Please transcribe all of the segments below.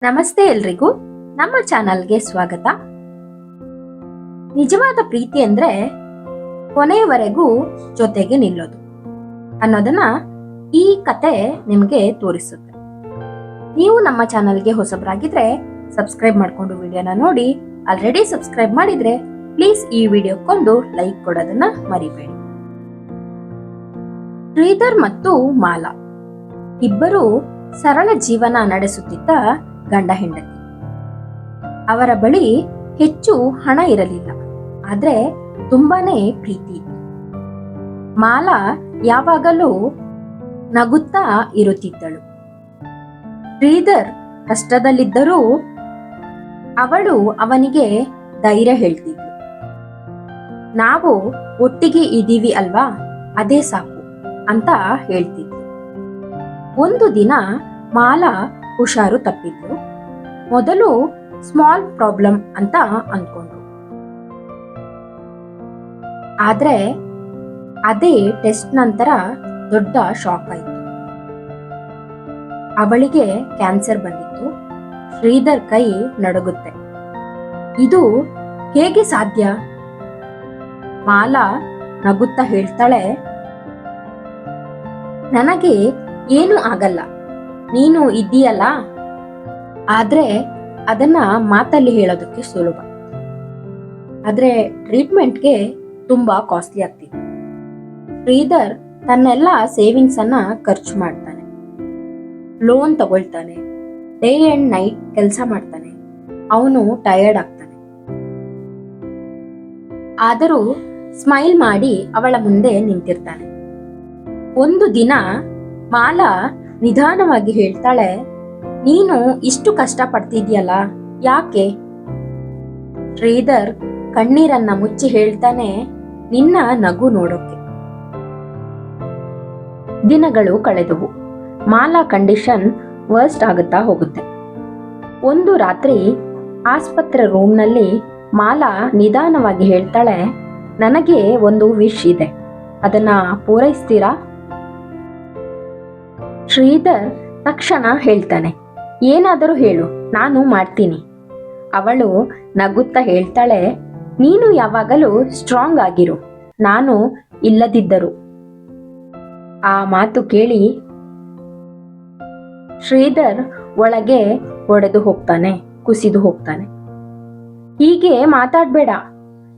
ನಮಸ್ತೆ ಎಲ್ರಿಗೂ, ನಮ್ಮ ಚಾನಲ್ಗೆ ಸ್ವಾಗತ. ನಿಜವಾದ ಪ್ರೀತಿ ಅಂದ್ರೆ ಕೊನೆಯವರೆಗೂ ಜೊತೆಗೆ ನಿಲ್ಲೋದು ಅನ್ನೋದನ್ನ ಈ ಕತೆ ನಿಮ್ಗೆ ತೋರಿಸುತ್ತೆ. ನೀವು ನಮ್ಮ ಚಾನಲ್ಗೆ ಹೊಸಬರಾಗಿದ್ರೆ ಸಬ್ಸ್ಕ್ರೈಬ್ ಮಾಡ್ಕೊಂಡು ವಿಡಿಯೋನ ನೋಡಿ. ಆಲ್ರೆಡಿ ಸಬ್ಸ್ಕ್ರೈಬ್ ಮಾಡಿದ್ರೆ ಪ್ಲೀಸ್ ಈ ವಿಡಿಯೋಕ್ಕೊಂದು ಲೈಕ್ ಕೊಡೋದನ್ನ ಮರಿಬೇಡಿ. ಶ್ರೀಧರ್ ಮತ್ತು ಮಾಲಾ ಇಬ್ಬರು ಸರಳ ಜೀವನ ನಡೆಸುತ್ತಿದ್ದ ಗಂಡ ಹೆಂಡತಿ. ಅವರ ಬಳಿ ಹೆಚ್ಚು ಹಣ ಇರಲಿಲ್ಲ, ಆದ್ರೆ ತುಂಬಾನೇ ಪ್ರೀತಿ ಇತ್ತು. ಮಾಲಾ ಯಾವಾಗಲೂ ನಗುತ್ತಾ ಇರುತ್ತಿದ್ದಳು. ಶ್ರೀಧರ್ ಕಷ್ಟದಲ್ಲಿದ್ದರೂ ಅವಳು ಅವನಿಗೆ ಧೈರ್ಯ ಹೇಳ್ತಿದ್ಳು. ನಾವು ಒಟ್ಟಿಗೆ ಇದ್ದೀವಿ ಅಲ್ವಾ, ಅದೇ ಸಾಕು ಅಂತ ಹೇಳ್ತಿದ್ಳು. ಒಂದು ದಿನ ಮಾಲಾ ಹುಷಾರು ತಪ್ಪಿದ್ರು. ಮೊದಲು ಸ್ಮಾಲ್ ಪ್ರಾಬ್ಲಮ್ ಅಂತ ಅಂದ್ಕೊಂಡ್ರು, ಆದ್ರೆ ಅದೇ ಟೆಸ್ಟ್ ನಂತರ ದೊಡ್ಡ ಶಾಕ್ ಆಯಿತು. ಅವಳಿಗೆ ಕ್ಯಾನ್ಸರ್ ಬಂದಿತ್ತು. ಶ್ರೀಧರ್ ಕೈ ನಡುಗುತ್ತೆ. ಇದು ಹೇಗೆ ಸಾಧ್ಯ? ಮಾಲಾ ನಗುತ್ತಾ ಹೇಳ್ತಾಳೆ, ನನಗೆ ಏನೂ ಆಗಲ್ಲ, ನೀನು ಇದ್ದೀಯಲ್ಲ. ಆದ್ರೆ ಅದನ್ನ ಮಾತಲ್ಲಿ ಹೇಳೋದಕ್ಕೆ ಸುಲಭ, ಆದ್ರೆ ಟ್ರೀಟ್ಮೆಂಟ್ಗೆ ತುಂಬಾ ಕಾಸ್ಟ್ಲಿ ಆಗ್ತಿದೆ. ಶ್ರೀಧರ್ ತನ್ನೆಲ್ಲ ಸೇವಿಂಗ್ಸ್ ಅನ್ನ ಖರ್ಚು ಮಾಡ್ತಾನೆ, ಲೋನ್ ತಗೊಳ್ತಾನೆ, ಡೇ ಅಂಡ್ ನೈಟ್ ಕೆಲಸ ಮಾಡ್ತಾನೆ. ಅವನು ಟಯರ್ಡ್ ಆಗ್ತಾನೆ. ಆದರೂ ಸ್ಮೈಲ್ ಮಾಡಿ ಅವಳ ಮುಂದೆ ನಿಂತಿರ್ತಾನೆ. ಒಂದು ದಿನ ಮಾಲಾ ನಿಧಾನವಾಗಿ ಹೇಳ್ತಾಳೆ, ನೀನು ಇಷ್ಟು ಕಷ್ಟ ಪಡ್ತಿದ್ಯಲ್ಲ, ಯಾಕೆ? ಶ್ರೀಧರ್ ಕಣ್ಣೀರನ್ನ ಮುಚ್ಚಿ ಹೇಳ್ತಾನೆ, ನಿನ್ನ ನಗು ನೋಡೋಕೆ. ದಿನಗಳು ಕಳೆದವು. ಮಾಲಾ ಕಂಡೀಷನ್ ವರ್ಸ್ಟ್ ಆಗುತ್ತಾ ಹೋಗುತ್ತೆ. ಒಂದು ರಾತ್ರಿ ಆಸ್ಪತ್ರೆ ರೂಮ್ನಲ್ಲಿ ಮಾಲಾ ನಿಧಾನವಾಗಿ ಹೇಳ್ತಾಳೆ, ನನಗೆ ಒಂದು ವಿಶ್ ಇದೆ, ಅದನ್ನ ಪೂರೈಸ್ತೀರಾ? ಶ್ರೀಧರ್ ತಕ್ಷಣ ಹೇಳ್ತಾನೆ, ಏನಾದರೂ ಹೇಳು, ನಾನು ಮಾಡ್ತೀನಿ. ಅವಳು ನಗುತ್ತಾ ಹೇಳ್ತಾಳೆ, ನೀನು ಯಾವಾಗಲೂ ಸ್ಟ್ರಾಂಗ್ ಆಗಿರು, ನಾನು ಇಲ್ಲದಿದ್ದರು. ಆ ಮಾತು ಕೇಳಿ ಶ್ರೀಧರ್ ಒಳಗೆ ಒಡೆದು ಹೋಗ್ತಾನೆ, ಕುಸಿದು ಹೋಗ್ತಾನೆ. ಹೀಗೆ ಮಾತಾಡ್ಬೇಡ,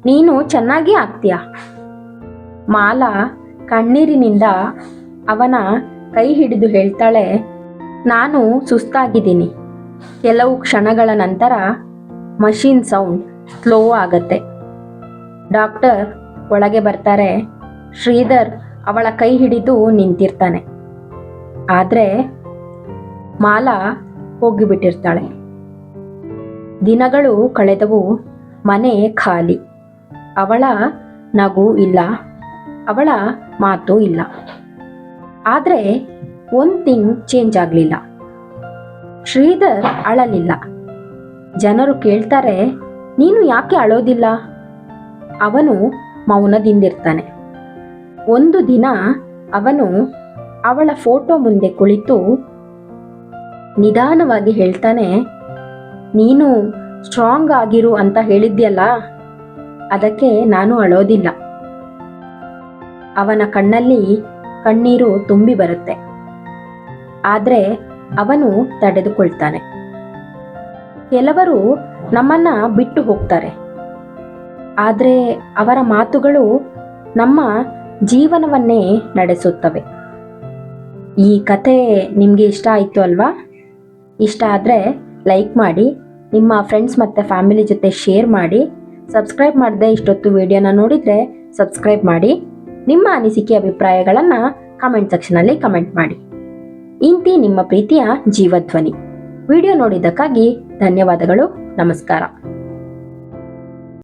ನೀನು ಚೆನ್ನಾಗಿ ಆಗ್ತೀಯ. ಮಾಲಾ ಕಣ್ಣೀರಿನಿಂದ ಅವನ ಕೈ ಹಿಡಿದು ಹೇಳ್ತಾಳೆ, ನಾನು ಸುಸ್ತಾಗಿದ್ದೀನಿ. ಕೆಲವು ಕ್ಷಣಗಳ ನಂತರ ಮಷೀನ್ ಸೌಂಡ್ ಸ್ಲೋ ಆಗತ್ತೆ. ಡಾಕ್ಟರ್ ಒಳಗೆ ಬರ್ತಾರೆ. ಶ್ರೀಧರ್ ಅವಳ ಕೈ ಹಿಡಿದು ನಿಂತಿರ್ತಾನೆ, ಆದ್ರೆ ಮಾಲಾ ಹೋಗಿಬಿಟ್ಟಿರ್ತಾಳೆ. ದಿನಗಳು ಕಳೆದವು. ಮನೆ ಖಾಲಿ. ಅವಳ ನಗು ಇಲ್ಲ, ಅವಳ ಮಾತು ಇಲ್ಲ. ಆದ್ರೆ ಒಂದ್ ಥಿಂಗ್ ಚೇಂಜ್ ಆಗ್ಲಿಲ್ಲ. ಶ್ರೀಧರ್ ಅಳಲಿಲ್ಲ. ಜನರು ಕೇಳ್ತಾರೆ, ನೀನು ಯಾಕೆ ಅಳೋದಿಲ್ಲ? ಅವನು ಮೌನದಿಂದಿರ್ತಾನೆ. ಒಂದು ದಿನ ಅವನು ಅವಳ ಫೋಟೋ ಮುಂದೆ ಕುಳಿತು ನಿಧಾನವಾಗಿ ಹೇಳ್ತಾನೆ, ನೀನು ಸ್ಟ್ರಾಂಗ್ ಆಗಿರು ಅಂತ ಹೇಳಿದ್ಯಲ್ಲ, ಅದಕ್ಕೆ ನಾನು ಅಳೋದಿಲ್ಲ. ಅವನ ಕಣ್ಣಲ್ಲಿ ಕಣ್ಣೀರು ತುಂಬಿ ಬರುತ್ತೆ, ಆದ್ರೆ ಅವನು ತಡೆದುಕೊಳ್ತಾನೆ. ಕೆಲವರು ನಮ್ಮನ್ನ ಬಿಟ್ಟು ಹೋಗ್ತಾರೆ, ಆದ್ರೆ ಅವರ ಮಾತುಗಳು ನಮ್ಮ ಜೀವನವನ್ನೇ ನಡೆಸುತ್ತವೆ. ಈ ಕತೆ ನಿಮಗೆ ಇಷ್ಟ ಆಯಿತು ಅಲ್ವಾ? ಇಷ್ಟ ಆದರೆ ಲೈಕ್ ಮಾಡಿ, ನಿಮ್ಮ ಫ್ರೆಂಡ್ಸ್ ಮತ್ತು ಫ್ಯಾಮಿಲಿ ಜೊತೆ ಶೇರ್ ಮಾಡಿ. ಸಬ್ಸ್ಕ್ರೈಬ್ ಮಾಡದೆ ಇಷ್ಟೊತ್ತು ವಿಡಿಯೋನ ನೋಡಿದರೆ ಸಬ್ಸ್ಕ್ರೈಬ್ ಮಾಡಿ. ನಿಮ್ಮ ಅನಿಸಿಕೆ ಅಭಿಪ್ರಾಯಗಳನ್ನು ಕಮೆಂಟ್ ಸೆಕ್ಷನಲ್ಲಿ ಕಮೆಂಟ್ ಮಾಡಿ. ಇಂತಿ ನಿಮ್ಮ ಪ್ರೀತಿಯ ಜೀವಧ್ವನಿ. ವಿಡಿಯೋ ನೋಡಿದ್ದಕ್ಕಾಗಿ ಧನ್ಯವಾದಗಳು. ನಮಸ್ಕಾರ.